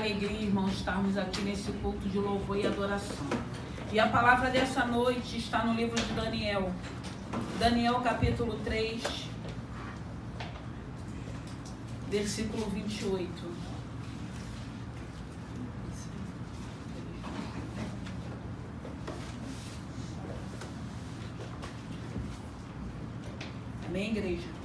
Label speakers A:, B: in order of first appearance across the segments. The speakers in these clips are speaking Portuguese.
A: alegria, irmãos, estarmos aqui nesse culto de louvor e adoração. E a palavra dessa noite está no livro de Daniel. Daniel capítulo 3, versículo 28. Amém, igreja?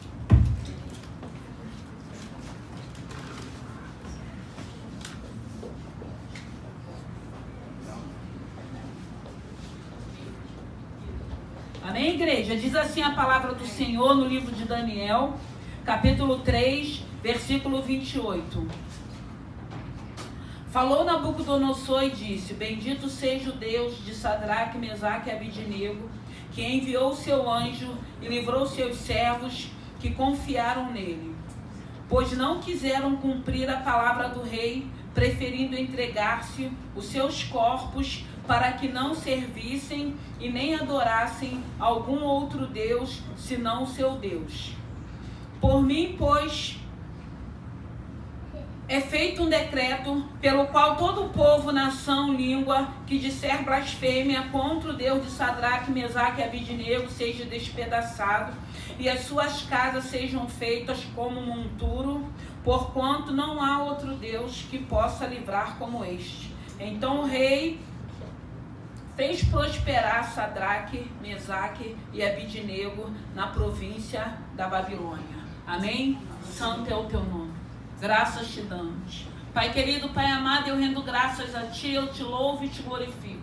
A: Amém, igreja? Diz assim a palavra do Senhor no livro de Daniel, capítulo 3, versículo 28. Falou Nabucodonosor e disse: Bendito seja o Deus de Sadraque, Mesaque e Abidnego, que enviou o seu anjo e livrou seus servos que confiaram nele. Pois não quiseram cumprir a palavra do rei, preferindo entregar-se os seus corpos para que não servissem e nem adorassem algum outro Deus, senão o seu Deus. Por mim, pois, é feito um decreto pelo qual todo o povo, nação, língua, que disser blasfêmia contra o Deus de Sadraque, Mesaque e Abidnego seja despedaçado, e as suas casas sejam feitas como monturo, porquanto não há outro Deus que possa livrar como este. Então o rei fez prosperar Sadraque, Mesaque e Abidnego na província da Babilônia. Amém? Santo é o teu nome. Graças te damos. Pai querido, Pai amado, eu rendo graças a Ti, eu te louvo e te glorifico.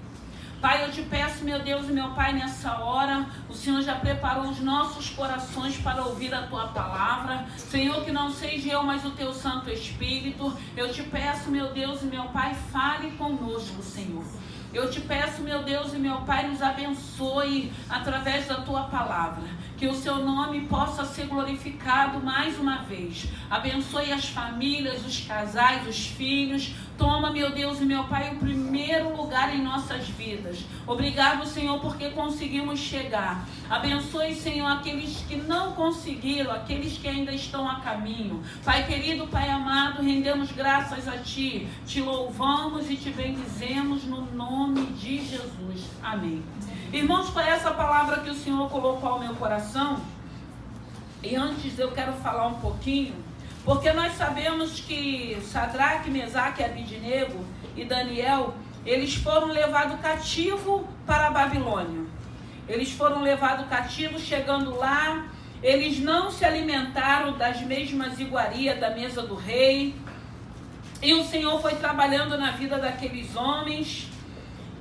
A: Pai, eu te peço, meu Deus e meu Pai, nessa hora, o Senhor já preparou os nossos corações para ouvir a Tua palavra. Senhor, que não seja eu, mas o Teu Santo Espírito. Eu te peço, meu Deus e meu Pai, fale conosco, Senhor. Eu te peço, meu Deus e meu Pai, nos abençoe através da Tua palavra. Que o Seu nome possa ser glorificado mais uma vez. Abençoe as famílias, os casais, os filhos. Toma, meu Deus e meu Pai, o primeiro lugar em nossas vidas. Obrigado, Senhor, porque conseguimos chegar. Abençoe, Senhor, aqueles que não conseguiram, aqueles que ainda estão a caminho. Pai querido, Pai amado, rendemos graças a Ti. Te louvamos e Te bendizemos no nome de Jesus. Amém. Irmãos, foi essa palavra que o Senhor colocou ao meu coração. E antes eu quero falar um pouquinho, porque nós sabemos que Sadraque, Mesaque, Abidnego e Daniel, eles foram levados cativo para a Babilônia. Eles foram levados cativos, chegando lá, eles não se alimentaram das mesmas iguarias da mesa do rei. E o Senhor foi trabalhando na vida daqueles homens.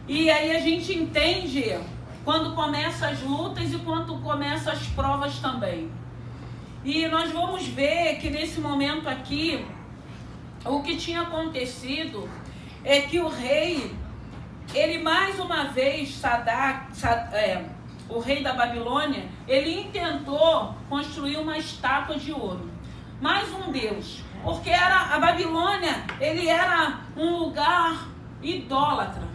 A: E aí a gente entende quando começam as lutas e quando começam as provas também. E nós vamos ver que nesse momento aqui, o que tinha acontecido é que o rei, ele mais uma vez, o rei da Babilônia, ele intentou construir uma estátua de ouro. Mais um deus. Porque a Babilônia, ele era um lugar idólatra.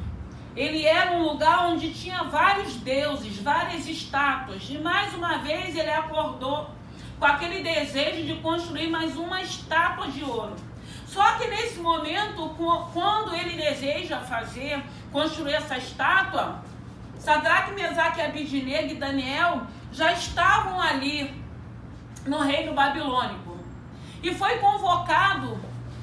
A: Ele era um lugar onde tinha vários deuses, várias estátuas. E mais uma vez ele acordou com aquele desejo de construir mais uma estátua de ouro. Só que nesse momento, quando ele deseja construir essa estátua, Sadraque, Mesaque, Abidnego e Daniel já estavam ali no reino babilônico. E foi convocado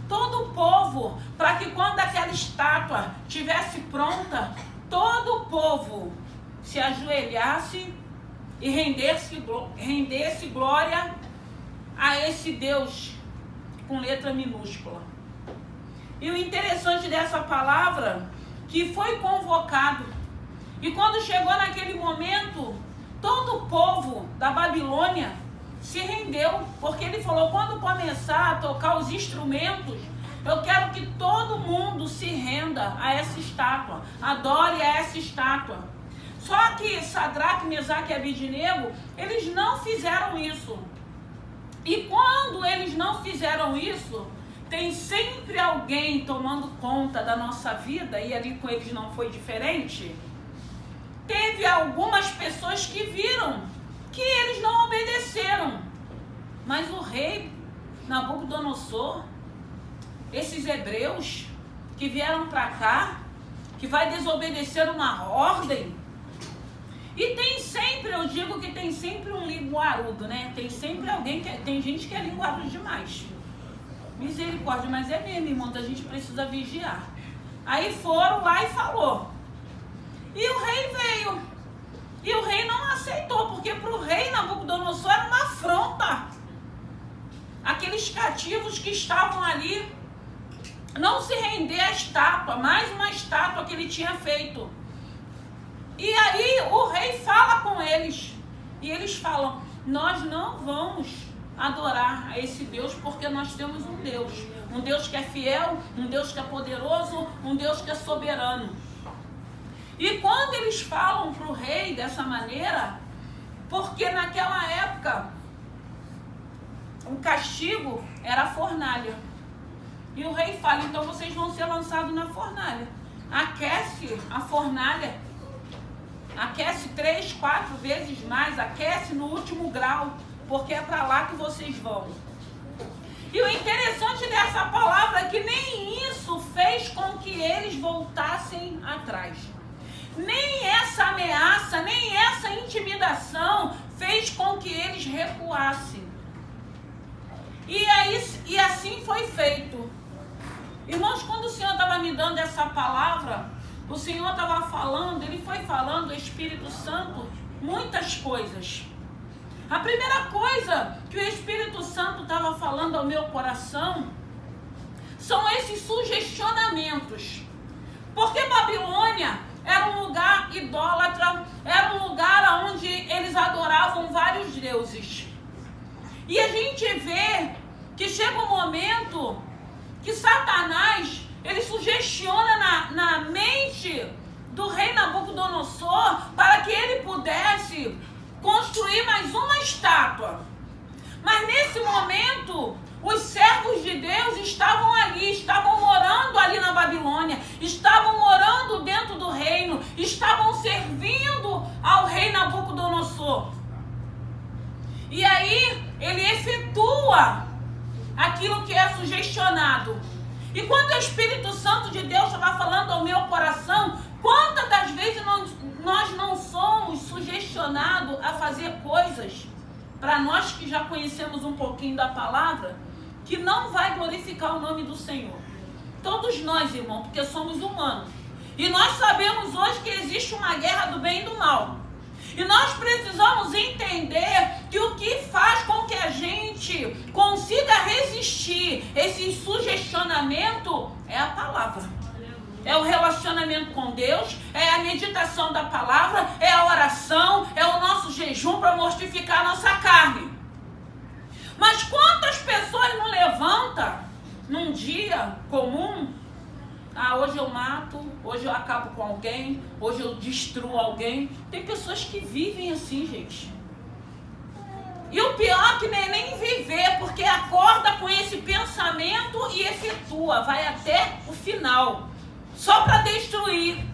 A: todo o povo para que quando aquela estátua estivesse pronta, todo o povo se ajoelhasse e rendesse glória a esse Deus com letra minúscula. E o interessante dessa palavra, que foi convocado, e quando chegou naquele momento, todo o povo da Babilônia se rendeu, porque ele falou: quando começar a tocar os instrumentos, eu quero que todo mundo se renda a essa estátua, adore a essa estátua. Só que Sadraque, Mesaque e Abidnego, eles não fizeram isso. E quando eles não fizeram isso, tem sempre alguém tomando conta da nossa vida, e ali com eles não foi diferente. Teve algumas pessoas que viram que eles não obedeceram. Mas o rei Nabucodonosor, esses hebreus, que vieram para cá, que vai desobedecer uma ordem. E tem sempre, eu digo que tem sempre um linguarudo, né? Tem sempre alguém tem gente que é linguarudo demais. Misericórdia, mas é mesmo, irmão, a gente precisa vigiar. Aí foram lá e falou. E o rei veio. E o rei não aceitou, porque para o rei Nabucodonosor era uma afronta. Aqueles cativos que estavam ali não se render à estátua, mais uma estátua que ele tinha feito. E aí o rei fala com eles. E eles falam, nós não vamos adorar a esse Deus, porque nós temos um Deus que é fiel, um Deus que é poderoso, um Deus que é soberano. E quando eles falam para o rei dessa maneira, porque naquela época o castigo era a fornalha. E o rei fala, então vocês vão ser lançados na fornalha. Aquece a fornalha, aquece 3, 4 vezes mais, aquece no último grau, porque é para lá que vocês vão. E o interessante dessa palavra é que nem isso fez com que eles voltassem atrás. Nem essa ameaça, nem essa intimidação fez com que eles recuassem. E assim foi feito. Irmãos, quando o Senhor estava me dando essa palavra, o Senhor estava falando, Ele foi falando, o Espírito Santo, muitas coisas. A primeira coisa que o Espírito Santo estava falando ao meu coração são esses sugestionamentos. Porque Babilônia era um lugar idólatra, era um lugar onde eles adoravam vários deuses. E a gente vê que chega um momento que Satanás, ele sugestiona na mente do rei Nabucodonosor para que ele pudesse construir mais uma estátua. Mas nesse momento, os servos de Deus estavam ali, estavam morando ali na Babilônia, estavam morando dentro do reino, estavam servindo ao rei Nabucodonosor. E aí, ele efetua aquilo que é sugestionado. E quando o Espírito Santo de Deus estava falando ao meu coração, quantas das vezes nós não somos sugestionados a fazer coisas, para nós que já conhecemos um pouquinho da palavra, que não vai glorificar o nome do Senhor. Todos nós, irmão, porque somos humanos. E nós sabemos hoje que existe uma guerra do bem e do mal. E nós precisamos entender que o que faz com que a gente consiga resistir esse sugestionamento é a palavra. É o relacionamento com Deus, é a meditação da palavra, é a oração, é o nosso jejum para mortificar a nossa carne. Mas quantas pessoas não levantam num dia comum? Hoje eu mato, hoje eu acabo com alguém, hoje eu destruo alguém. Tem pessoas que vivem assim, gente. E o pior é que nem viver, porque acorda com esse pensamento e efetua, vai até o final, só para destruir.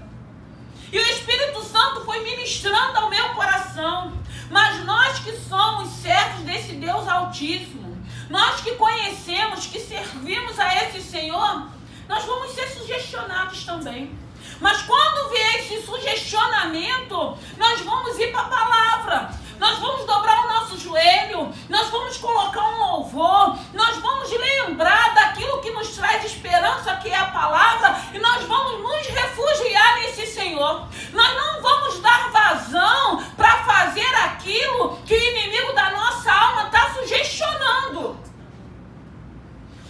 A: E o Espírito Santo foi ministrando ao meu coração. Mas nós que somos servos desse Deus Altíssimo, nós que conhecemos, que servimos a esse Senhor, nós vamos ser sugestionados também. Mas quando vier esse sugestionamento, nós vamos ir para a palavra. Nós vamos dobrar o nosso joelho, nós vamos colocar um louvor, nós vamos lembrar daquilo que nos traz esperança, que é a palavra, e nós vamos nos refugiar nesse Senhor. Nós não vamos dar vazão para fazer aquilo que o inimigo da nossa alma está sugestionando.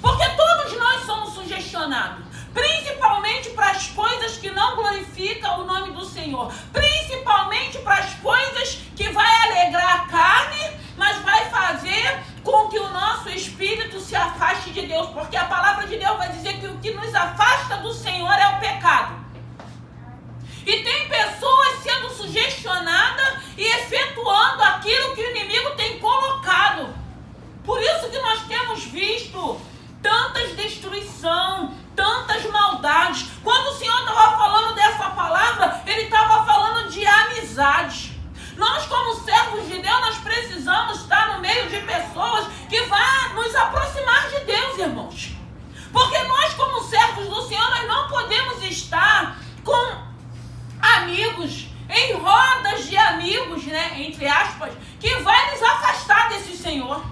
A: Porque todos nós somos sugestionados, principalmente para as coisas que não glorificam o nome do Senhor, principalmente para as coisas que vai alegrar a carne, mas vai fazer com que o nosso espírito se afaste de Deus, porque a palavra de Deus vai dizer que o que nos afasta do Senhor é o pecado. E tem pessoas sendo sugestionadas e efetuando aquilo que o inimigo tem colocado. Por isso que nós temos visto tantas destruição, tantas maldades. Quando o Senhor estava falando dessa palavra, Ele estava falando de amizade. Nós, como servos de Deus, nós precisamos estar no meio de pessoas que vão nos aproximar de Deus, irmãos. Porque nós, como servos do Senhor, nós não entre aspas, que vai nos afastar desse Senhor.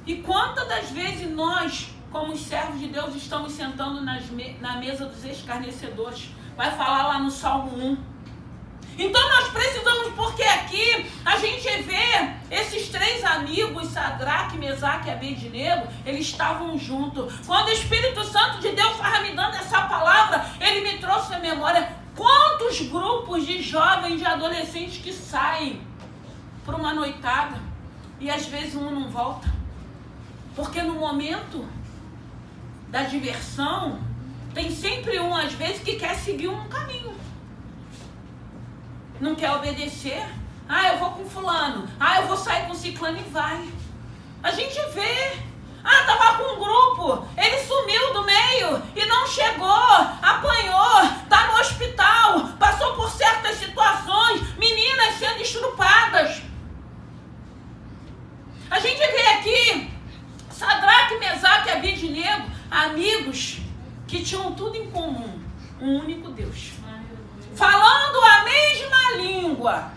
A: E quantas das vezes nós, como os servos de Deus, estamos sentando na mesa dos escarnecedores? Vai falar lá no Salmo 1. Então nós precisamos, porque aqui a gente vê esses três amigos, Sadraque, Mesaque e Abednego, eles estavam juntos. Quando o Espírito Santo de Deus estava me dando essa palavra, ele me trouxe à memória quantos grupos de jovens, de adolescentes que saem para uma noitada e às vezes um não volta. Porque no momento da diversão, tem sempre um, às vezes, que quer seguir um caminho. Não quer obedecer. Ah, eu vou com fulano. Ah, eu vou sair com ciclano e vai. A gente vê. Ah, tava com um grupo. Ele sumiu do meio e não chegou. Apanhou. Tá no hospital. Passou por certas situações. Meninas sendo estrupadas. A gente vê aqui Sadraque, Mesaque e Abednego, amigos que tinham tudo em comum. Um único Deus. Falando a mesma língua,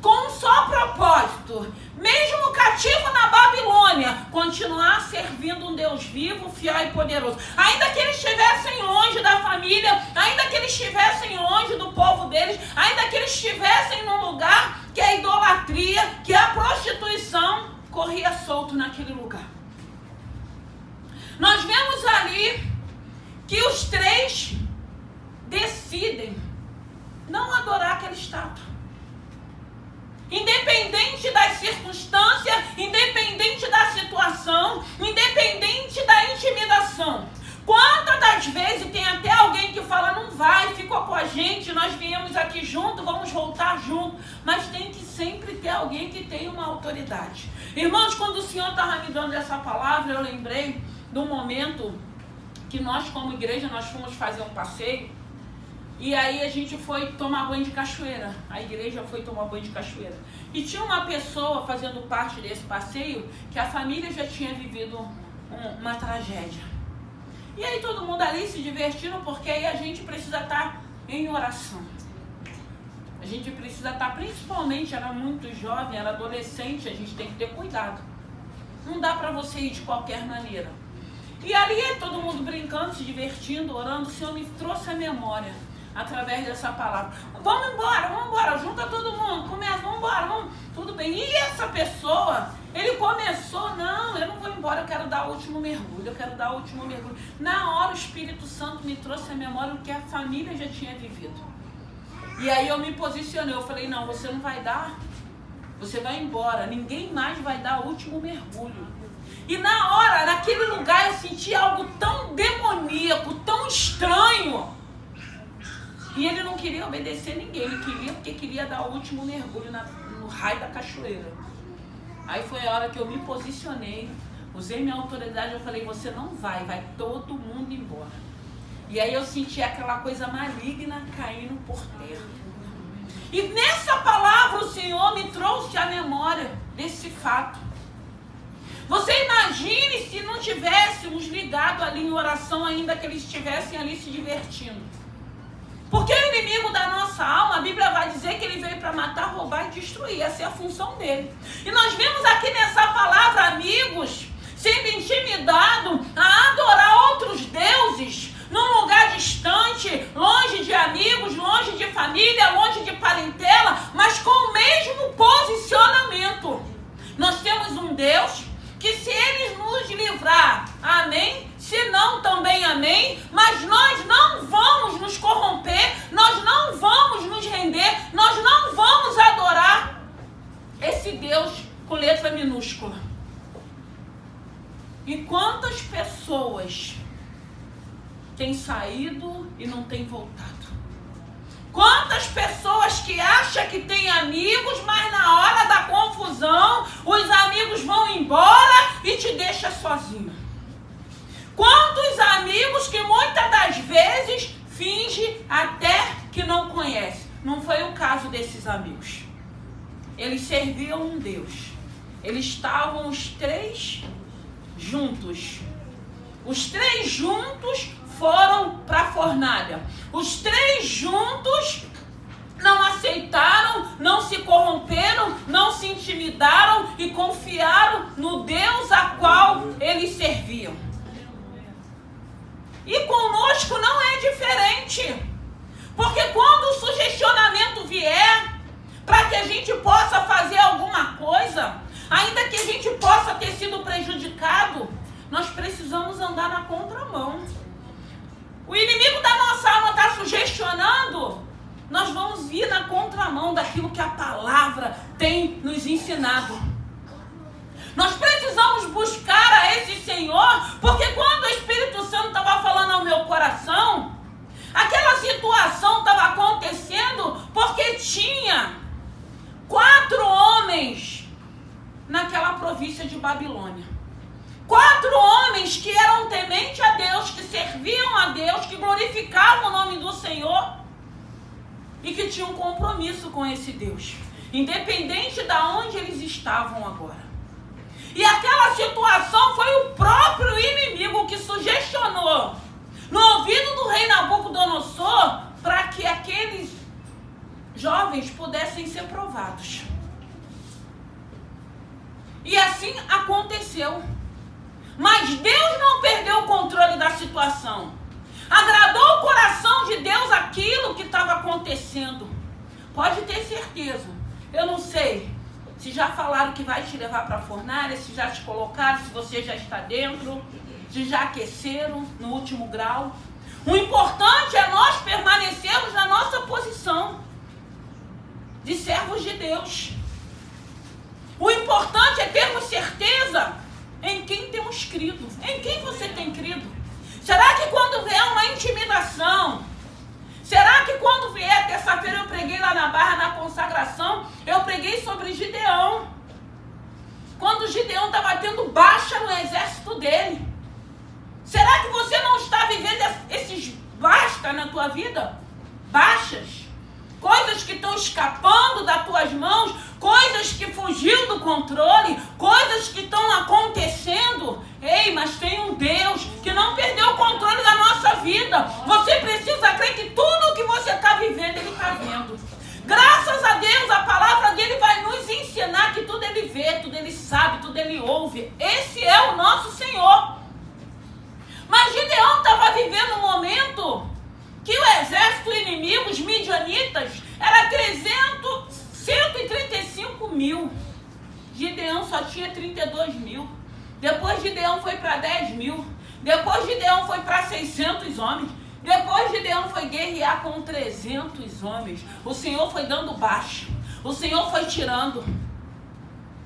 A: com um só propósito, mesmo cativo na Babilônia, continuar servindo um Deus vivo, fiel e poderoso. Ainda que eles estivessem longe da família, ainda que eles estivessem longe do povo deles, ainda que eles estivessem num lugar que a idolatria, que a prostituição corria solto naquele lugar. Nós vemos ali que os três decidem não adorar aquela estátua. Independente das circunstâncias, independente da situação, independente da intimidação. Quantas das vezes tem até alguém que fala, não vai, ficou com a gente, nós viemos aqui junto, vamos voltar junto. Mas tem que sempre ter alguém que tenha uma autoridade. Irmãos, quando o Senhor estava me dando essa palavra, eu lembrei do momento que nós, como igreja, nós fomos fazer um passeio. E aí a gente foi tomar banho de cachoeira. A igreja foi tomar banho de cachoeira. E tinha uma pessoa fazendo parte desse passeio que a família já tinha vivido uma tragédia. E aí todo mundo ali se divertindo, porque aí a gente precisa estar em oração. A gente precisa estar, principalmente, era muito jovem, era adolescente, a gente tem que ter cuidado. Não dá para você ir de qualquer maneira. E ali todo mundo brincando, se divertindo, orando. O Senhor me trouxe a memória através dessa palavra. Vamos embora, junta todo mundo, começa, vamos embora, vamos, tudo bem. E essa pessoa, ele começou, não, eu não vou embora, eu quero dar o último mergulho, Na hora o Espírito Santo me trouxe a memória do que a família já tinha vivido. E aí eu me posicionei, eu falei, não, você não vai dar, você vai embora, ninguém mais vai dar o último mergulho. E na hora, naquele lugar, eu senti algo tão demoníaco, tão estranho. E ele não queria obedecer ninguém, ele queria porque queria dar o último mergulho no raio da cachoeira. Aí foi a hora que eu me posicionei, usei minha autoridade, eu falei, você não vai todo mundo embora. E aí eu senti aquela coisa maligna caindo por terra. E nessa palavra o Senhor me trouxe a memória desse fato. Você imagine se não tivéssemos ligado ali em oração, ainda que eles estivessem ali se divertindo. Porque o inimigo da nossa alma, a Bíblia vai dizer que ele veio para matar, roubar e destruir. Essa é a função dele. E nós vemos aqui nessa palavra, amigos, sendo intimidado a adorar outros deuses, num lugar distante, longe de amigos, longe de família, longe de parentela, mas com o mesmo posicionamento. Nós temos um Deus que, se ele nos livrar, amém, se não também amém, mas nós não vamos nos corromper, nós não vamos nos render, nós não vamos adorar esse Deus com letra minúscula. E quantas pessoas têm saído e não têm voltado? Quantas pessoas que acham que tem amigos, mas na hora da confusão, os amigos vão embora e te deixam sozinho? Quantos amigos que muitas das vezes finge até que não conhece? Não foi o caso desses amigos. Eles serviam um Deus. Eles estavam os três juntos. Os três juntos foram para a fornalha. Os três juntos não aceitaram, não se corromperam, não se intimidaram e confiaram no Deus a qual eles serviam. E conosco não é diferente. Porque quando o sugestionamento vier, para que a gente possa fazer alguma coisa, ainda que a gente possa ter sido prejudicado, nós precisamos andar na contramão. O inimigo da nossa alma está sugestionando, nós vamos ir na contramão daquilo que a palavra tem nos ensinado. Nós precisamos buscar a esse Senhor, porque quando o Espírito Santo estava falando ao meu coração, aquela situação estava acontecendo porque tinha 4 homens naquela província de Babilônia. 4 homens que eram tementes a Deus, que serviam a Deus, que glorificavam o nome do Senhor e que tinham um compromisso com esse Deus, independente de onde eles estavam agora. E aquela situação foi o próprio inimigo que sugestionou no ouvido do rei Nabucodonosor para que aqueles jovens pudessem ser provados. E assim aconteceu. Mas Deus não perdeu o controle da situação. Agradou o coração de Deus aquilo que estava acontecendo. Pode ter certeza. Eu não sei se já falaram que vai te levar para a fornalha, se já te colocaram, se você já está dentro, se já aqueceram no último grau. O importante é nós permanecermos na nossa posição de servos de Deus. O importante é termos certeza em quem temos crido. Em quem você tem crido? Será que quando vier uma intimidação, será que quando vier, terça-feira eu preguei lá na Barra, na consagração, eu preguei sobre Gideão. Quando Gideão estava tendo baixa no exército dele. Será que você não está vivendo esses basta na tua vida? Baixas. Coisas que estão escapando das tuas mãos, coisas que fugiu do controle, coisas que estão acontecendo. Ei, mas tem um Deus que não perdeu o controle da nossa vida. Você precisa crer que tudo que você está vivendo, Ele está vendo. Graças a Deus, a palavra dele vai nos ensinar que tudo Ele vê, tudo Ele sabe, tudo Ele ouve. Esse é o nosso Senhor. Mas Gideão estava vivendo um momento que o exército inimigo, os midianitas, era 135 mil. Gideão só tinha 32 mil. Depois Gideão foi para 10 mil. Depois Gideão foi para 600 homens. Depois Gideão foi guerrear com 300 homens. O Senhor foi dando baixa. O Senhor foi tirando.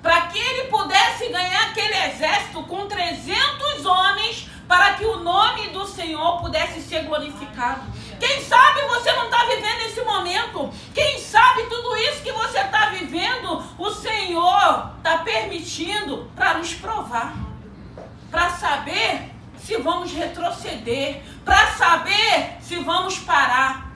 A: Para que ele pudesse ganhar aquele exército com 300 homens, para que o nome do Senhor pudesse ser glorificado. Quem sabe você não está vivendo esse momento? Quem sabe tudo isso que você está vivendo, o Senhor está permitindo para nos provar. Para saber se vamos retroceder. Para saber se vamos parar.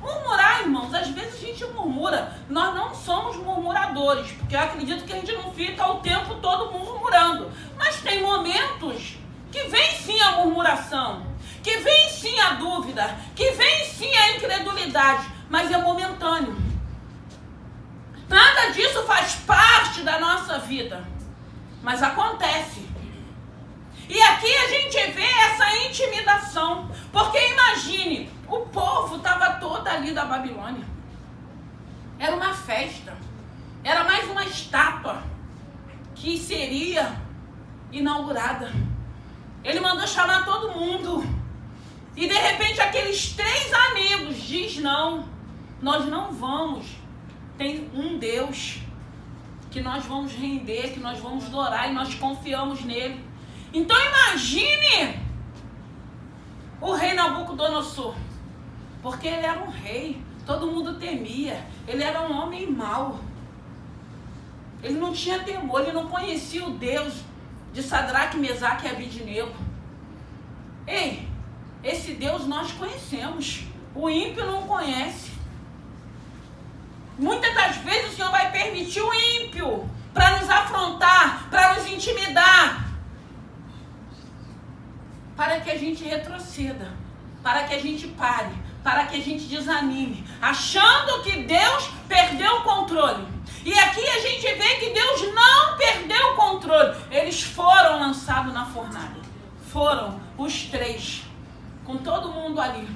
A: Murmurar, irmãos, às vezes a gente murmura. Nós não somos murmuradores, porque eu acredito que a gente não fica o tempo todo murmurando. Mas tem momentos que vem sim a murmuração, que vem sim a dúvida, que vem sim a incredulidade, mas é momentâneo. Nada disso faz parte da nossa vida, mas acontece. E aqui a gente vê essa intimidação, porque imagine, o povo estava todo ali da Babilônia. Era uma festa, era mais uma estátua que seria inaugurada. Ele mandou chamar todo mundo. E de repente aqueles 3 amigos diz: não, nós não vamos. Tem um Deus que nós vamos render, que nós vamos adorar e nós confiamos nele. Então imagine o rei Nabucodonosor. Porque ele era um rei, todo mundo temia. Ele era um homem mau. Ele não tinha temor, ele não conhecia o Deus de Sadraque, Mesaque e Abidnego. Ei, esse Deus nós conhecemos. O ímpio não conhece. Muitas das vezes o Senhor vai permitir o ímpio para nos afrontar, para nos intimidar, para que a gente retroceda, para que a gente pare, para que a gente desanime, achando que Deus perdeu o controle. E aqui a gente vê que Deus não perdeu o controle. Eles foram lançados na fornalha. Foram os 3, com todo mundo ali,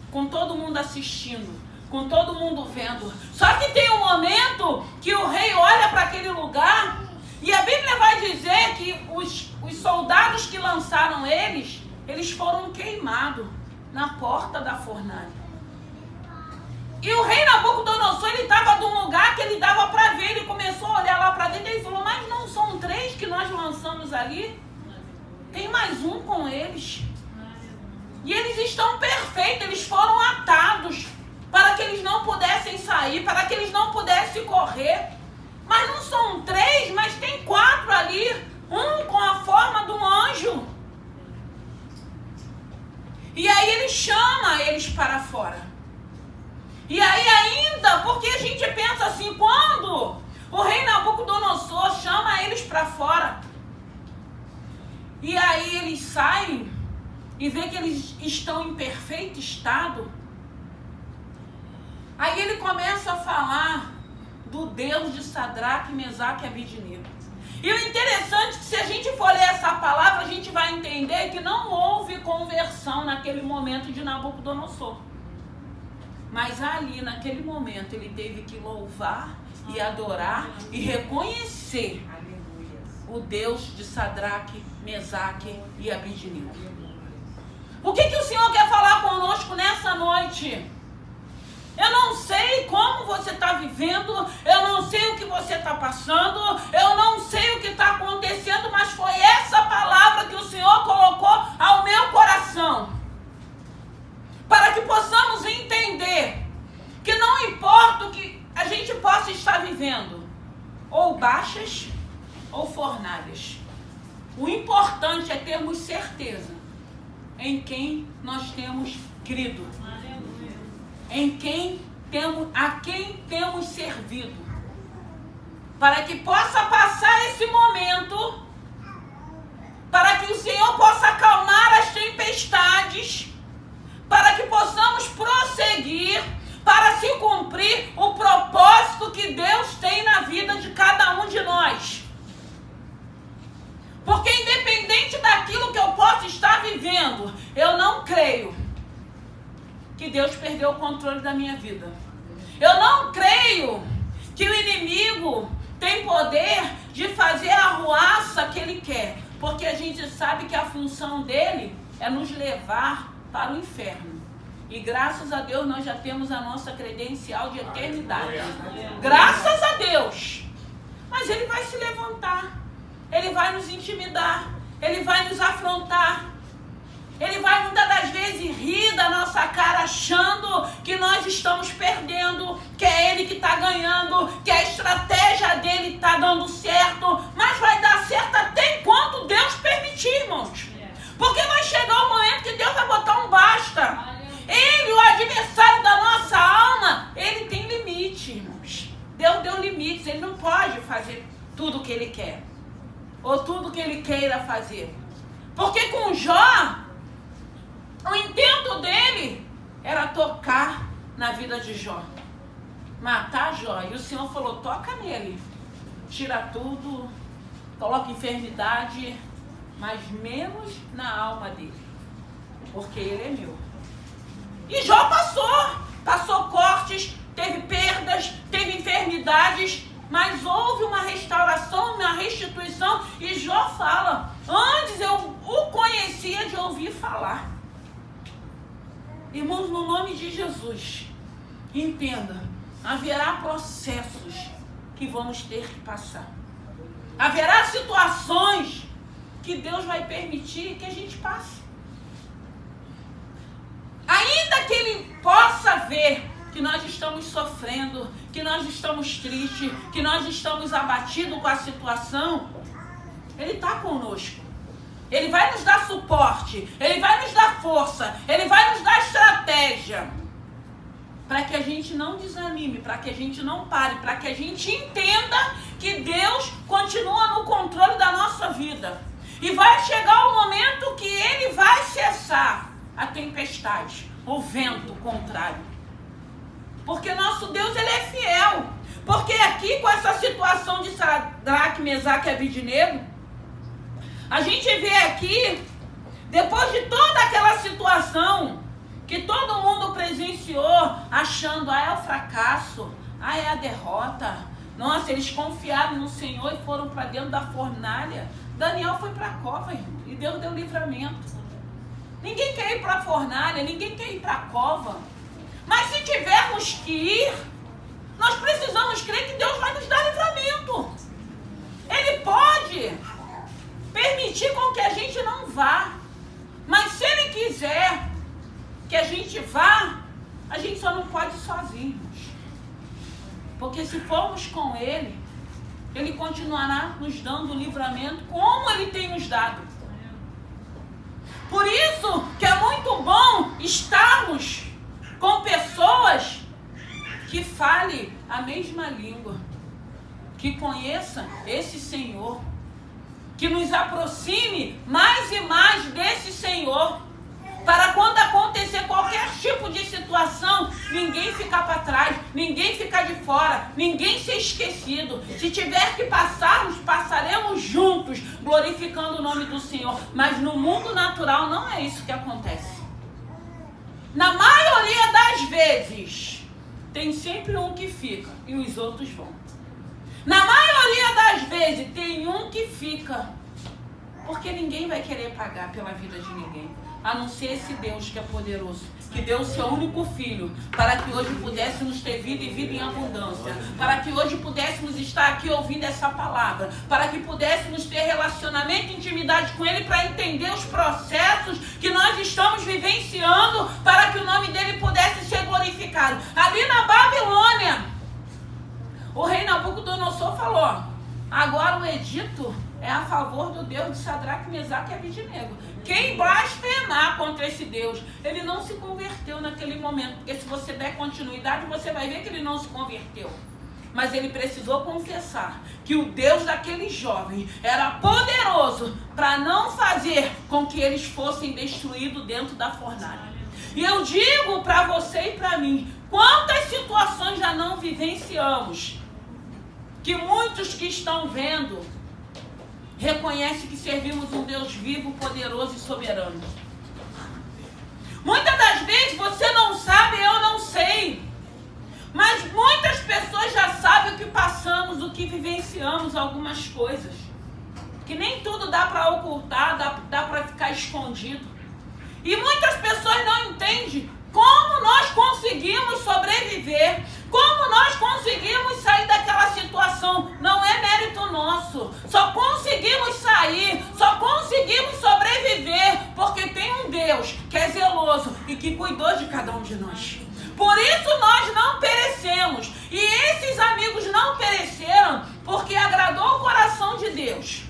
A: com todo mundo assistindo, com todo mundo vendo. Só que tem um momento que o rei olha para aquele lugar e a Bíblia vai dizer que os soldados que lançaram eles foram queimados na porta da fornalha. E o rei Nabucodonosor, ele estava num lugar que ele dava para ver, ele começou a olhar lá para dentro e ele falou, mas não são 3 que nós lançamos ali? Tem mais um com eles. E eles estão perfeitos, eles foram atados para que eles não pudessem sair, para que eles não pudessem correr. Mas não são 3, mas tem 4 ali, um com a forma de um anjo. E aí ele chama eles para fora. E aí ainda, porque a gente pensa assim, quando o rei Nabucodonosor chama eles para fora, e aí eles saem e vê que eles estão em perfeito estado, aí ele começa a falar do Deus de Sadraque, Mesaque e Abidnego. E o interessante é que se a gente for ler essa palavra, a gente vai entender que não houve conversão naquele momento de Nabucodonosor. Mas ali, naquele momento, ele teve que louvar e adorar e reconhecer o Deus de Sadraque, Mesaque e Abidnego. O que o Senhor quer falar conosco nessa noite? Eu não sei como você está vivendo, eu não sei o que você está passando, eu não sei o que está acontecendo, mas foi essa palavra que o Senhor colocou ao meu coração. Para que possamos entender que não importa o que a gente possa estar vivendo, ou baixas ou fornalhas. O importante é termos certeza em quem nós temos crido, a quem temos servido, para que possa passar esse momento, para que o Senhor possa acalmar as tempestades, para que possamos prosseguir, para se cumprir o propósito que Deus tem na vida de cada um de nós. Porque independente daquilo que eu possa estar vivendo, eu não creio que Deus perdeu o controle da minha vida. Eu não creio que o inimigo tem poder de fazer a arruaça que ele quer, porque a gente sabe que a função dele é nos levar para o inferno. E graças a Deus nós já temos a nossa credencial de eternidade. Graças a Deus. Mas ele vai se levantar. Ele vai nos intimidar. Ele vai nos afrontar. Ele vai muitas das vezes rir da nossa cara achando que nós estamos perdendo, que é ele que está ganhando, que a estratégia dele está dando certo. Mas vai dar certo até enquanto Deus permitir, irmãos. Porque vai chegar o momento que Deus vai botar um basta. Ele, o adversário da nossa alma, ele tem limite, irmãos. Deus deu limites, ele não pode fazer tudo o que ele quer. Ou tudo o que ele queira fazer. Porque com Jó, o intento dele era tocar na vida de Jó. Matar Jó. E o Senhor falou, toca nele. Tira tudo, coloca enfermidade, mas menos na alma dele. Porque ele é meu. E Jó passou cortes, teve perdas, teve enfermidades, mas houve uma restauração, uma restituição. E Jó fala, antes eu o conhecia de ouvir falar. Irmãos, no nome de Jesus, entenda, haverá processos que vamos ter que passar. Haverá situações que Deus vai permitir que a gente passe. Ainda que Ele possa ver que nós estamos sofrendo, que nós estamos tristes, que nós estamos abatidos com a situação, Ele está conosco. Ele vai nos dar suporte, Ele vai nos dar força, Ele vai nos dar estratégia, para que a gente não desanime, para que a gente não pare, para que a gente entenda que Deus continua no controle da nossa vida. E vai chegar o momento que Ele vai cessar a tempestade, o vento contrário. Porque nosso Deus, ele é fiel. Porque aqui, com essa situação de Sadraque, Mesaque e Abidnego, a gente vê aqui, depois de toda aquela situação que todo mundo presenciou, achando, é o fracasso, é a derrota. Nossa, eles confiaram no Senhor e foram para dentro da fornalha. Daniel foi para a cova, irmão, e Deus deu livramento. Ninguém quer ir para a fornalha, ninguém quer ir para a cova. Mas se tivermos que ir, nós precisamos crer que Deus vai nos dar livramento. Ele pode permitir com que a gente não vá. Mas se Ele quiser que a gente vá, a gente só não pode ir sozinhos. Porque se formos com Ele, Ele continuará nos dando o livramento como Ele tem nos dado. Por isso que é muito bom estarmos com pessoas que falem a mesma língua, que conheçam esse Senhor, que nos aproxime mais e mais desse Senhor, para quando acontecer qualquer tipo de situação, ninguém ficar para trás, ninguém ficar de fora, ninguém ser esquecido. Se tiver que passarmos, passaremos juntos, glorificando o nome do Senhor. Mas no mundo natural não é isso que acontece. Na maioria das vezes, tem sempre um que fica e os outros vão. Na maioria das vezes, tem um que fica, porque ninguém vai querer pagar pela vida de ninguém, a não ser esse Deus que é poderoso, que deu o seu único filho, para que hoje pudéssemos ter vida e vida em abundância, para que hoje pudéssemos estar aqui ouvindo essa palavra, para que pudéssemos ter relacionamento e intimidade com Ele, para entender os processos que nós estamos vivenciando, para que o nome dEle pudesse ser glorificado. Ali na Babilônia, o rei Nabucodonosor falou, agora o edito é a favor do Deus de Sadraque, Mesaque e Abidnego. Quem blasfemar contra esse Deus, ele não se converteu naquele momento, porque se você der continuidade, você vai ver que ele não se converteu. Mas ele precisou confessar que o Deus daqueles jovens era poderoso para não fazer com que eles fossem destruídos dentro da fornalha. E eu digo para você e para mim, quantas situações já não vivenciamos, que muitos que estão vendo reconhece que servimos um Deus vivo, poderoso e soberano. Muitas das vezes você não sabe, eu não sei. Mas muitas pessoas já sabem o que passamos, o que vivenciamos, algumas coisas. Que nem tudo dá para ocultar, dá para ficar escondido. E muitas pessoas não entendem como nós conseguimos sobreviver, como nós conseguimos sair daquela situação. Não é mérito nosso, só conseguimos sair, só conseguimos sobreviver, porque tem um Deus que é zeloso e que cuidou de cada um de nós. Por isso nós não perecemos, e esses amigos não pereceram, porque agradou o coração de Deus.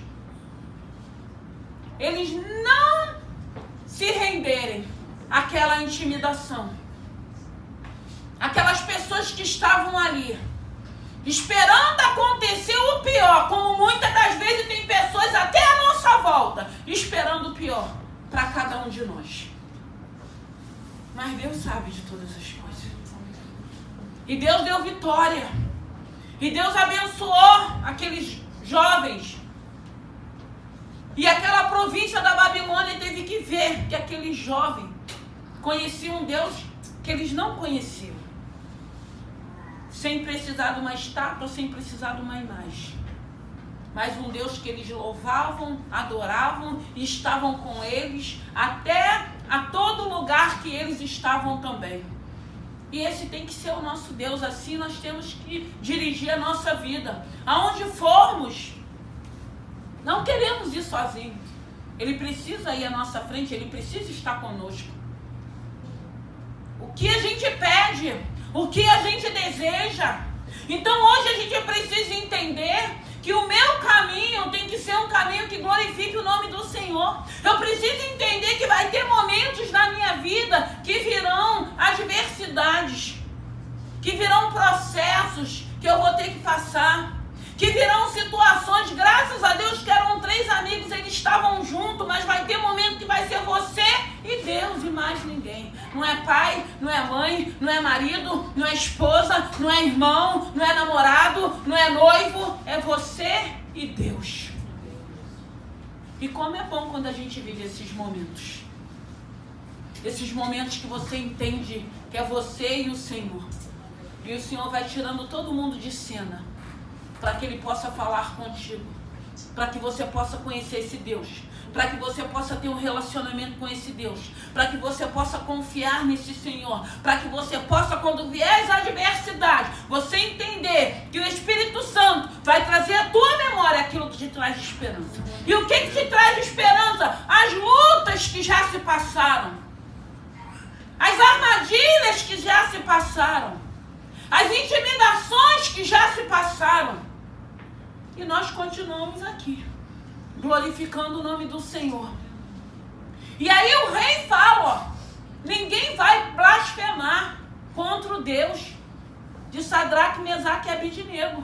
A: Eles não se renderem àquela intimidação. Aquelas pessoas que estavam ali, esperando acontecer o pior, como muitas das vezes tem pessoas até a nossa volta, esperando o pior para cada um de nós. Mas Deus sabe de todas as coisas. E Deus deu vitória. E Deus abençoou aqueles jovens. E aquela província da Babilônia teve que ver que aquele jovem conhecia um Deus que eles não conheciam. Sem precisar de uma estátua, sem precisar de uma imagem. Mas um Deus que eles louvavam, adoravam e estavam com eles até a todo lugar que eles estavam também. E esse tem que ser o nosso Deus. Assim nós temos que dirigir a nossa vida. Aonde formos, não queremos ir sozinhos. Ele precisa ir à nossa frente, ele precisa estar conosco. O que a gente pede, o que a gente deseja. Então hoje a gente precisa entender que o meu caminho tem que ser um caminho que glorifique o nome do Senhor. Eu preciso entender que vai ter momentos na minha vida que virão adversidades, que virão processos que eu vou ter que passar, que virão situações, graças a Deus que eram 3 amigos, eles estavam juntos, mas vai ter momento que vai ser você e Deus e mais ninguém. Não é pai, não é mãe, não é marido, não é esposa, não é irmão, não é namorado, não é noivo, é você e Deus. E como é bom quando a gente vive esses momentos. Esses momentos que você entende que é você e o Senhor. E o Senhor vai tirando todo mundo de cena, para que Ele possa falar contigo, para que você possa conhecer esse Deus, para que você possa ter um relacionamento com esse Deus, para que você possa confiar nesse Senhor, para que você possa, quando vier as adversidades, você entender que o Espírito Santo vai trazer à tua memória aquilo que te traz esperança. E o que te traz esperança? As lutas que já se passaram, as armadilhas que já se passaram, as intimidações que já se passaram. E nós continuamos aqui, glorificando o nome do Senhor. E aí o rei fala, ó, ninguém vai blasfemar contra o Deus de Sadraque, Mesaque e Abidnego.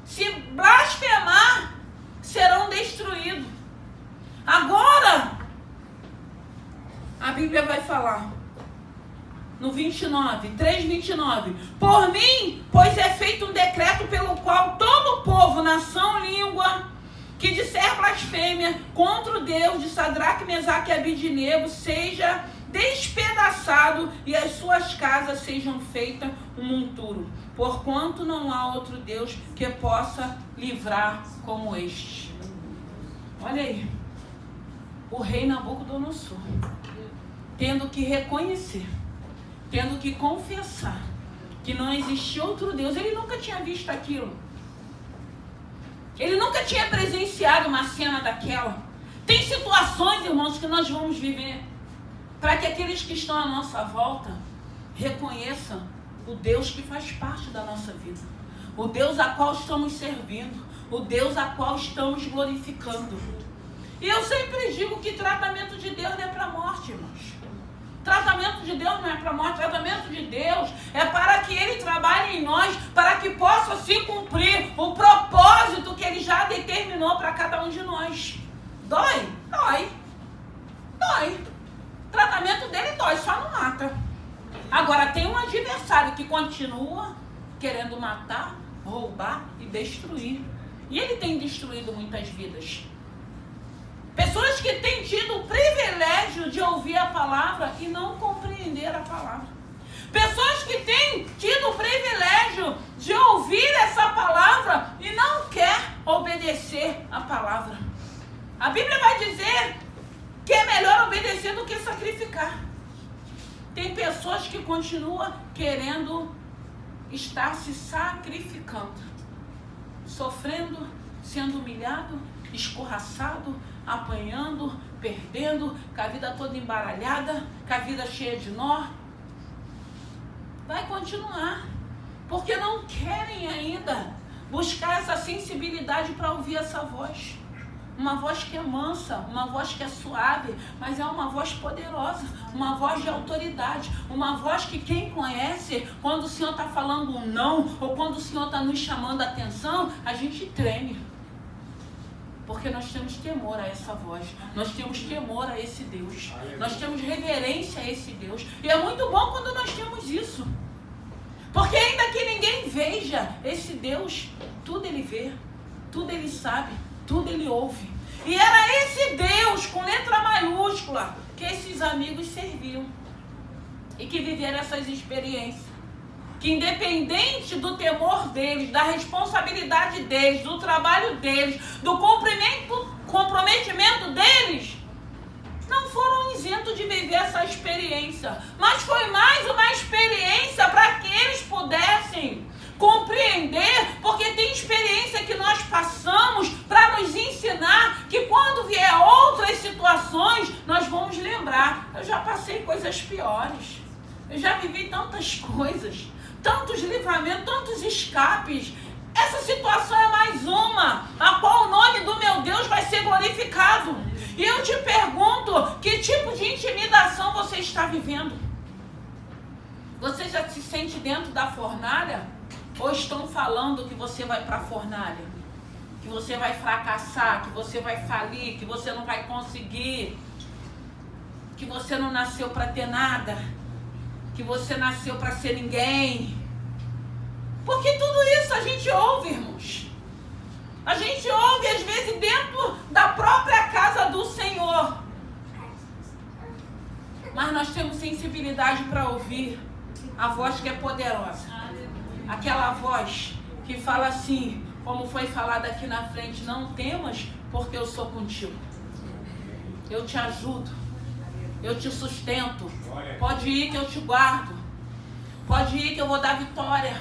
A: Se blasfemar, serão destruídos. Agora, a Bíblia vai falar, no 29, 3:29, por mim, pois é feito um decreto pelo qual todo povo, nação, língua, que disser blasfêmia contra o Deus de Sadraque, Mesaque e Abidnego, seja despedaçado e as suas casas sejam feitas um monturo, porquanto não há outro Deus que possa livrar como este. Olha aí, o rei Nabucodonosor, tendo que reconhecer, tendo que confessar que não existia outro Deus. Ele nunca tinha visto aquilo. Ele nunca tinha presenciado uma cena daquela. Tem situações, irmãos, que nós vamos viver para que aqueles que estão à nossa volta reconheçam o Deus que faz parte da nossa vida, o Deus a qual estamos servindo, o Deus a qual estamos glorificando. E eu sempre digo que tratamento de Deus não é para a morte, irmãos. Tratamento de Deus não é para a morte, tratamento de Deus é para que Ele trabalhe em nós, para que possa se cumprir o propósito que Ele já determinou para cada um de nós. Dói? Dói. Dói. O tratamento dele dói, só não mata. Agora tem um adversário que continua querendo matar, roubar e destruir. E ele tem destruído muitas vidas. Pessoas que têm tido o privilégio de ouvir a palavra e não compreender a palavra. Pessoas que têm tido o privilégio de ouvir essa palavra e não quer obedecer a palavra. A Bíblia vai dizer que é melhor obedecer do que sacrificar. Tem pessoas que continuam querendo estar se sacrificando, sofrendo, sendo humilhado, escorraçado, apanhando, perdendo, com a vida toda embaralhada, com a vida cheia de nó. Vai continuar, porque não querem ainda buscar essa sensibilidade para ouvir essa voz. Uma voz que é mansa, uma voz que é suave, mas é uma voz poderosa, uma voz de autoridade, uma voz que quem conhece, quando o Senhor está falando um não, ou quando o Senhor está nos chamando a atenção, a gente treme. Porque nós temos temor a essa voz, nós temos temor a esse Deus, nós temos reverência a esse Deus. E é muito bom quando nós temos isso. Porque ainda que ninguém veja esse Deus, tudo Ele vê, tudo Ele sabe, tudo Ele ouve. E era esse Deus, com letra maiúscula, que esses amigos serviam. E que viveram essas experiências. Que independente do temor deles, da responsabilidade deles, do trabalho deles, do comprometimento deles, não foram isentos de viver essa experiência. Mas foi mais uma experiência para que eles pudessem compreender, porque tem experiência que nós passamos para nos ensinar que quando vier outras situações, nós vamos lembrar. Eu já passei coisas piores. Eu já vivi tantas coisas, tantos livramentos, tantos escapes. Essa situação é mais uma, a qual o nome do meu Deus vai ser glorificado. E eu te pergunto, que tipo de intimidação você está vivendo? Você já se sente dentro da fornalha? Ou estão falando que você vai para a fornalha? que você vai fracassar, que você vai falir, que você não vai conseguir, que você não nasceu para ter nada, que você nasceu para ser ninguém. Porque tudo isso a gente ouve, irmãos. A gente ouve, às vezes, dentro da própria casa do Senhor. Mas nós temos sensibilidade para ouvir a voz que é poderosa. Aquela voz que fala assim, como foi falado aqui na frente: não temas, porque eu sou contigo. Eu te ajudo. Eu te sustento. Pode ir que eu te guardo. Pode ir que eu vou dar vitória.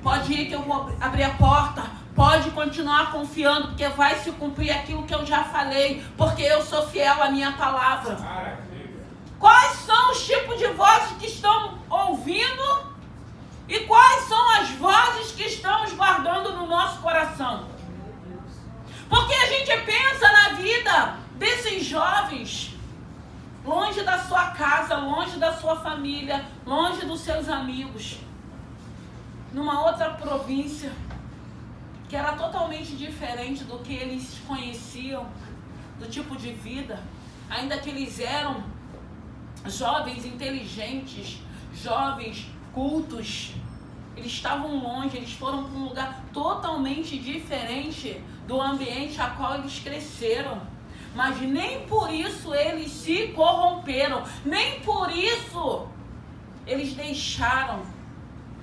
A: Pode ir que eu vou abrir a porta. Pode continuar confiando, porque vai se cumprir aquilo que eu já falei, porque eu sou fiel à minha palavra. Quais são os tipos de vozes que estão ouvindo e quais são as vozes que estamos guardando no nosso coração? Porque a gente pensa na vida desses jovens, longe da sua casa, longe da sua família, longe dos seus amigos, numa outra província, que era totalmente diferente do que eles conheciam, do tipo de vida, ainda que eles eram jovens inteligentes, jovens cultos, eles estavam longe, eles foram para um lugar totalmente diferente do ambiente a qual eles cresceram. Mas nem por isso eles se corromperam, nem por isso eles deixaram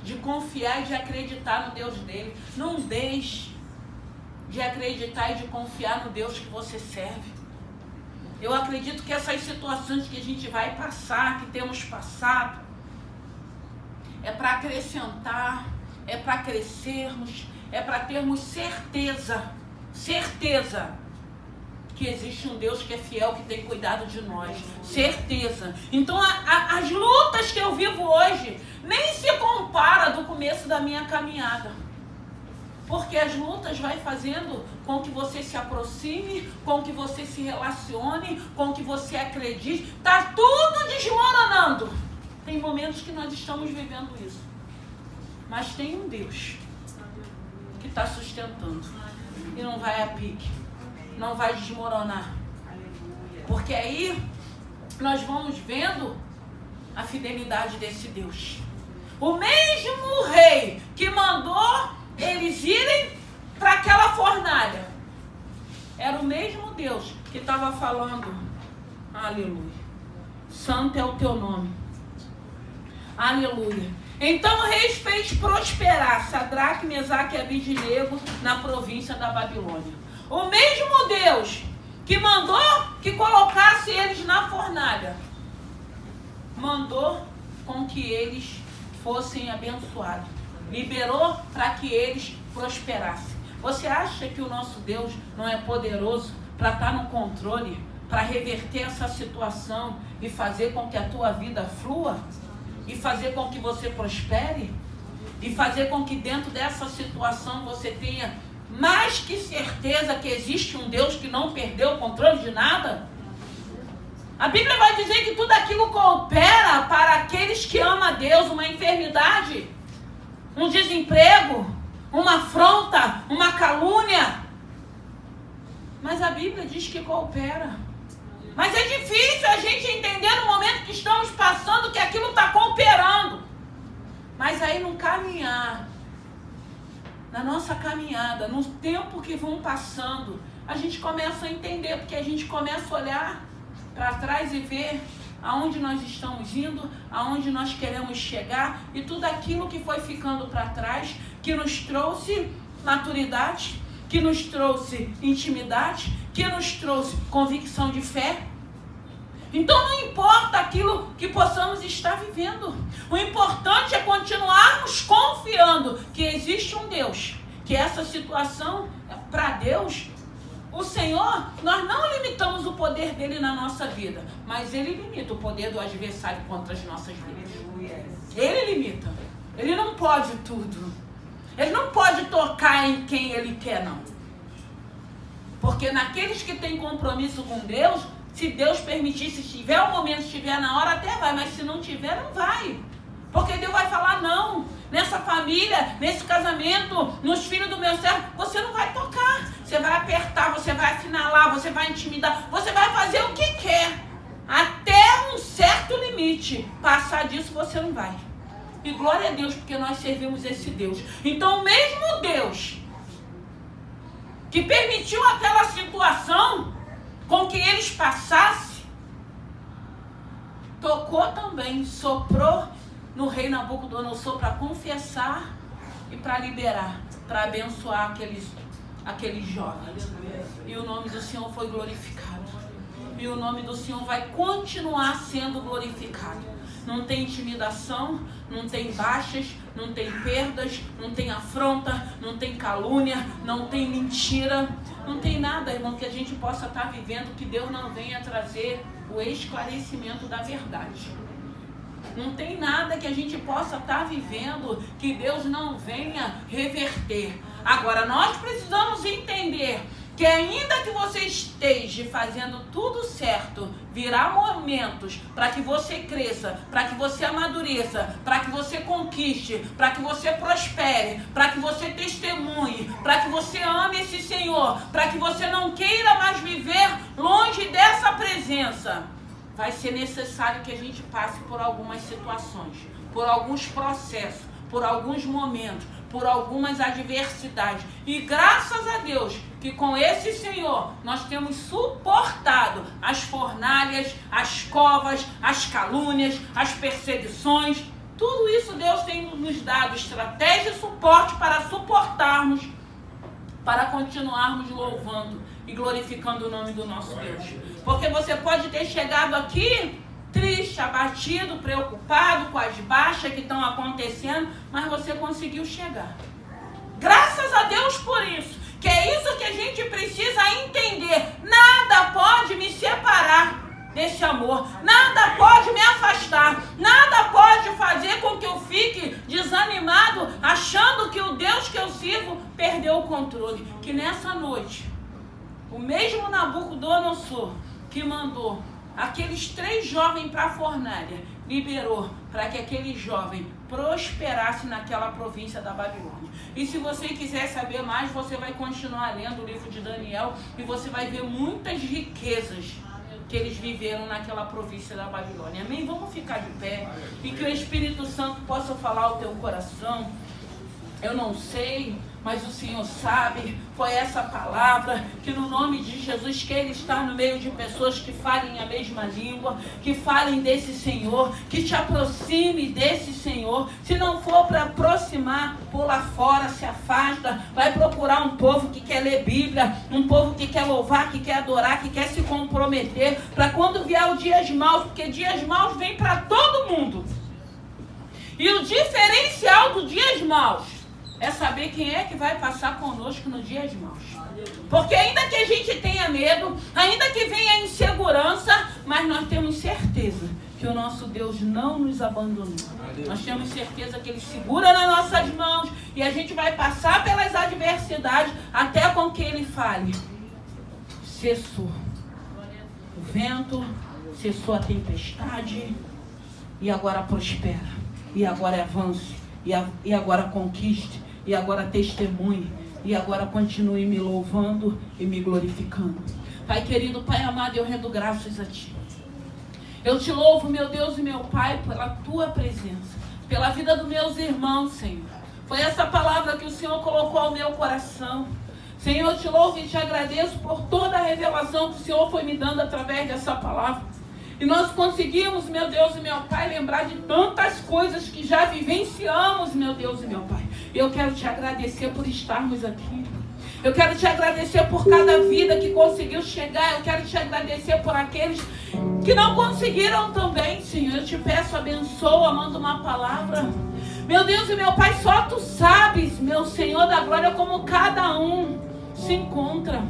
A: de confiar e de acreditar no Deus dele. Não deixe de acreditar e de confiar no Deus que você serve. Eu acredito que essas situações que a gente vai passar, que temos passado, é para acrescentar, é para crescermos, é para termos certeza que existe um Deus que é fiel, que tem cuidado de nós. Certeza. Então as lutas que eu vivo hoje nem se compara do começo da minha caminhada. Porque as lutas vai fazendo com que você se aproxime, com que você se relacione, com que você acredite. Está tudo desmoronando. Tem momentos que nós estamos vivendo isso. Mas tem um Deus que está sustentando. E não vai a pique. Não vai desmoronar. Porque aí nós vamos vendo a fidelidade desse Deus. O mesmo rei que mandou eles irem para aquela fornalha era o mesmo Deus que estava falando: aleluia, santo é o teu nome, aleluia. Então o rei fez prosperar Sadraque, Mesaque e Abidnego na província da Babilônia. O mesmo Deus que mandou que colocasse eles na fornalha, mandou com que eles fossem abençoados. Liberou para que eles prosperassem. Você acha que o nosso Deus não é poderoso para estar no controle, para reverter essa situação e fazer com que a tua vida flua? E fazer com que você prospere? E fazer com que dentro dessa situação você tenha mais que certeza que existe um Deus que não perdeu o controle de nada? A Bíblia vai dizer que tudo aquilo coopera para aqueles que amam a Deus. Uma enfermidade, um desemprego, uma afronta, uma calúnia. Mas a Bíblia diz que coopera. Mas é difícil a gente entender no momento que estamos passando que aquilo está cooperando. Mas aí no caminhar, na nossa caminhada, no tempo que vão passando, a gente começa a entender, porque a gente começa a olhar para trás e ver aonde nós estamos indo, aonde nós queremos chegar, e tudo aquilo que foi ficando para trás, que nos trouxe maturidade, que nos trouxe intimidade, que nos trouxe convicção de fé. Então não importa aquilo que possamos estar vivendo, o importante é continuarmos confiando que existe um Deus, que essa situação, para Deus, o Senhor, nós não limitamos o poder dele na nossa vida, mas ele limita o poder do adversário contra as nossas vidas. Ele limita. Ele não pode tudo. Ele não pode tocar em quem ele quer, não. Porque naqueles que têm compromisso com Deus, se Deus permitir, se tiver o momento, se estiver na hora, até vai. Mas se não tiver, não vai. Porque Deus vai falar não. Nessa família, nesse casamento, nos filhos do meu servo, você não vai tocar. Você vai apertar, você vai assinalar, você vai intimidar, você vai fazer o que quer. Até um certo limite. Passar disso você não vai. E glória a Deus, porque nós servimos esse Deus. Então o mesmo Deus que permitiu aquela situação com que eles passassem, tocou também, soprou no rei Nabucodonosor para confessar e para liberar, para abençoar aqueles jovens. E o nome do Senhor foi glorificado. E o nome do Senhor vai continuar sendo glorificado. Não tem intimidação, não tem baixas, não tem perdas, não tem afronta, não tem calúnia, não tem mentira, não tem nada, irmão, que a gente possa estar vivendo que Deus não venha trazer o esclarecimento da verdade. Não tem nada que a gente possa estar vivendo que Deus não venha reverter. Agora, nós precisamos entender que ainda que você esteja fazendo tudo certo, virá momentos para que você cresça, para que você amadureça, para que você conquiste, para que você prospere, para que você testemunhe, para que você ame esse Senhor, para que você não queira mais viver longe dessa presença. Vai ser necessário que a gente passe por algumas situações, por alguns processos, por alguns momentos, por algumas adversidades. E graças a Deus que com esse Senhor nós temos suportado as fornalhas, as covas, as calúnias, as perseguições. Tudo isso Deus tem nos dado estratégia e suporte para suportarmos, para continuarmos louvando e glorificando o nome do nosso Deus. Porque você pode ter chegado aqui triste, abatido, preocupado com as baixas que estão acontecendo, mas você conseguiu chegar. Graças a Deus por isso, que é isso que a gente precisa entender. Nada pode me separar desse amor, nada pode me afastar, nada pode fazer com que eu fique desanimado, achando que o Deus que eu sirvo perdeu o controle. Que nessa noite, o mesmo Nabucodonosor que mandou aqueles 3 jovens para a fornalha, liberou para que aquele jovem prosperasse naquela província da Babilônia. E se você quiser saber mais, você vai continuar lendo o livro de Daniel e você vai ver muitas riquezas que eles viveram naquela província da Babilônia. Amém? Vamos ficar de pé e que o Espírito Santo possa falar ao teu coração. Eu não sei, mas o Senhor sabe. Foi essa palavra que no nome de Jesus, que Ele está no meio de pessoas que falem a mesma língua, que falem desse Senhor, que te aproxime desse Senhor. Se não for para aproximar, pula fora, se afasta, vai procurar um povo que quer ler Bíblia, um povo que quer louvar, que quer adorar, que quer se comprometer, para quando vier os dias maus, porque dias maus vêm para todo mundo. E o diferencial dos dias maus é saber quem é que vai passar conosco nos dias maus. Porque ainda que a gente tenha medo, ainda que venha a insegurança, mas nós temos certeza que o nosso Deus não nos abandonou. Nós temos certeza que Ele segura nas nossas mãos e a gente vai passar pelas adversidades até com que Ele fale. Cessou o vento, cessou a tempestade e agora prospera, e agora avance, e agora conquiste, e agora testemunhe, e agora continue me louvando e me glorificando. Pai querido, Pai amado, eu rendo graças a Ti. Eu Te louvo, meu Deus e meu Pai, pela Tua presença, pela vida dos meus irmãos, Senhor. Foi essa palavra que o Senhor colocou ao meu coração. Senhor, eu Te louvo e Te agradeço por toda a revelação que o Senhor foi me dando através dessa palavra. E nós conseguimos, meu Deus e meu Pai, lembrar de tantas coisas que já vivenciamos, meu Deus e meu Pai. E eu quero Te agradecer por estarmos aqui. Eu quero Te agradecer por cada vida que conseguiu chegar. Eu quero Te agradecer por aqueles que não conseguiram também, Senhor. Eu Te peço, abençoa, manda uma palavra. Meu Deus e meu Pai, só Tu sabes, meu Senhor da glória, como cada um se encontra.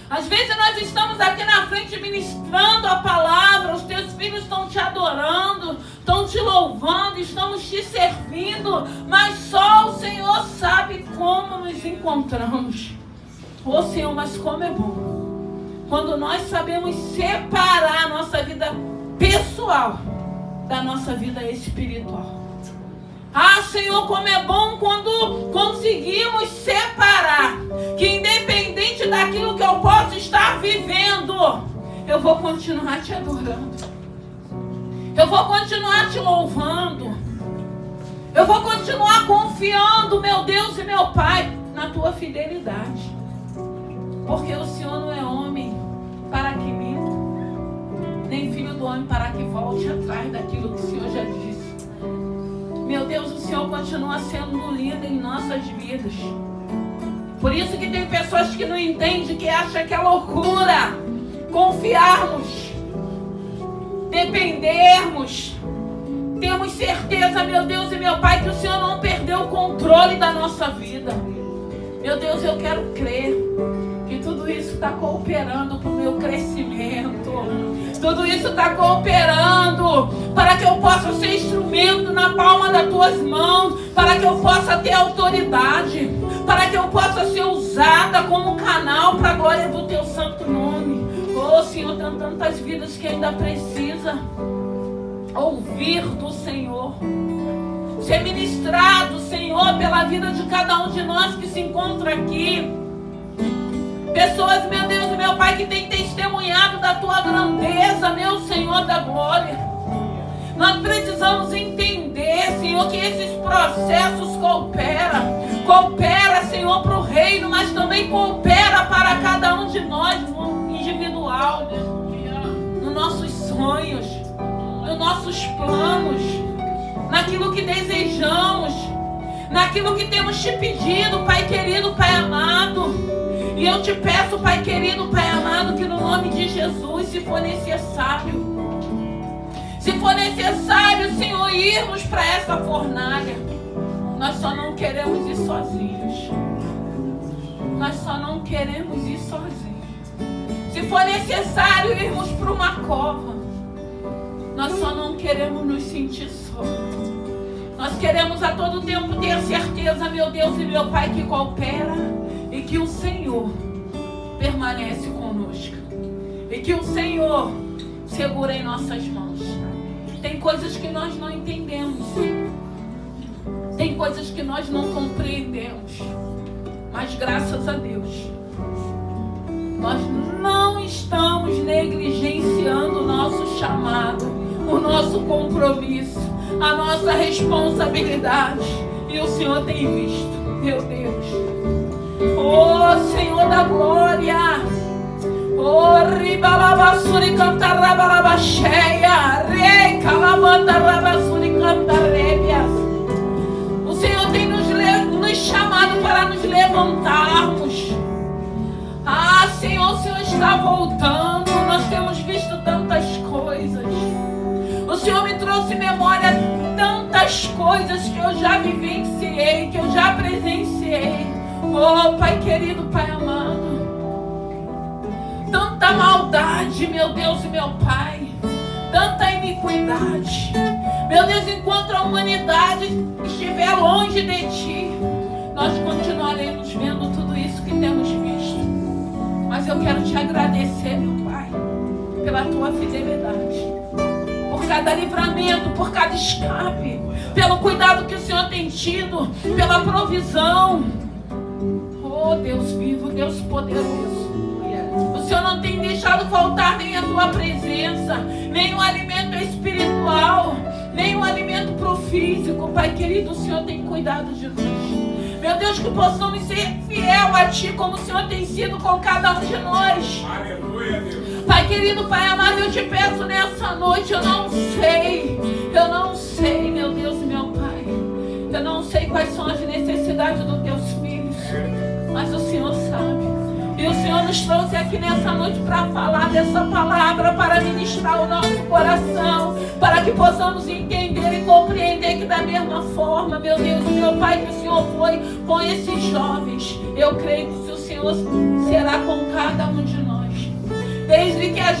A: Às vezes nós estamos aqui na frente ministrando a palavra, os Teus filhos estão Te adorando, estão Te louvando, estamos Te servindo, mas só o Senhor sabe como nos encontramos. Ô Senhor, mas como é bom quando nós sabemos separar a nossa vida pessoal da nossa vida espiritual. Ah, Senhor, como é bom quando conseguimos separar que independente daquilo que eu posso estar vivendo, eu vou continuar te adorando. Eu vou continuar te louvando. Eu vou continuar confiando, meu Deus e meu Pai, na tua fidelidade. Porque o Senhor não é homem para que minta, nem filho do homem para que volte atrás daquilo que o Senhor já disse. Meu Deus, o Senhor continua sendo lindo em nossas vidas. Por isso que tem pessoas que não entendem, que acham que é loucura confiarmos, dependermos. Temos certeza, meu Deus e meu Pai, que o Senhor não perdeu o controle da nossa vida. Meu Deus, eu quero crer que tudo isso está cooperando para o meu crescimento. Tudo isso está cooperando para que eu possa ser instrumento na palma das tuas mãos, para que eu possa ter autoridade, para que eu possa ser usada como canal para a glória do teu santo nome. Oh, Senhor, tem tantas vidas que ainda precisa ouvir do Senhor, ser ministrado, Senhor, pela vida de cada um de nós que se encontra aqui. Pessoas, meu Deus e meu Pai, que têm testemunhado da tua grandeza, meu Senhor da glória. Nós precisamos entender, Senhor, que esses processos cooperam, Senhor, para o reino, mas também coopera para cada um de nós, no individual, nos nossos sonhos, nos nossos planos, naquilo que desejamos, naquilo que temos te pedido, Pai querido, Pai amado. E eu te peço, Pai querido, Pai amado, que no nome de Jesus, se for necessário, Senhor, irmos para essa fornalha, nós só não queremos ir sozinhos. Nós só não queremos ir sozinhos. Se for necessário irmos para uma cova, nós só não queremos nos sentir só. Nós queremos a todo tempo ter certeza, meu Deus e meu Pai, que coopera e que o Senhor permanece conosco. E que o Senhor segura em nossas mãos. Tem coisas que nós não entendemos. Tem coisas que nós não compreendemos. Mas graças a Deus, nós não estamos negligenciando o nosso chamado, o nosso compromisso, a nossa responsabilidade. E o Senhor tem visto, meu Deus. Oh, Senhor da glória. Oh, ribalabasuri cantarabalabasheia, rei calabandarabasuri cantarebias. O Senhor tem nos chamado para nos levantarmos. Ah, Senhor, o Senhor está voltando. Nós temos visto tantas coisas. O Senhor me trouxe memória tantas coisas que eu já vivenciei, que eu já presenciei. Oh, Pai querido, Pai amado. Tanta maldade, meu Deus e meu Pai. Tanta iniquidade. Meu Deus, enquanto a humanidade estiver longe de Ti, nós continuaremos vendo tudo isso que temos visto. Mas eu quero Te agradecer, meu Pai, pela Tua fidelidade. Por cada livramento, por cada escape, pelo cuidado que o Senhor tem tido, pela provisão. Oh, Deus vivo, Deus poderoso. O Senhor não tem deixado faltar nem a Tua presença, nem o alimento espiritual, nem o alimento pro físico. Pai querido, o Senhor tem cuidado de nós. Meu Deus, que possamos ser fiel a Ti, como o Senhor tem sido com cada um de nós.
B: Aleluia, Deus.
A: Pai querido, Pai amado, eu te peço nessa noite, eu não sei, meu Deus e meu Pai. Eu não sei quais são as necessidades dos Teus filhos, mas o Senhor sabe. E o Senhor nos trouxe aqui nessa noite para falar dessa palavra, para ministrar o nosso coração, para que possamos entender e compreender que da mesma forma, meu Deus e meu Pai, que o Senhor foi com esses jovens, eu creio que o Senhor será com cada um de nós. Desde que a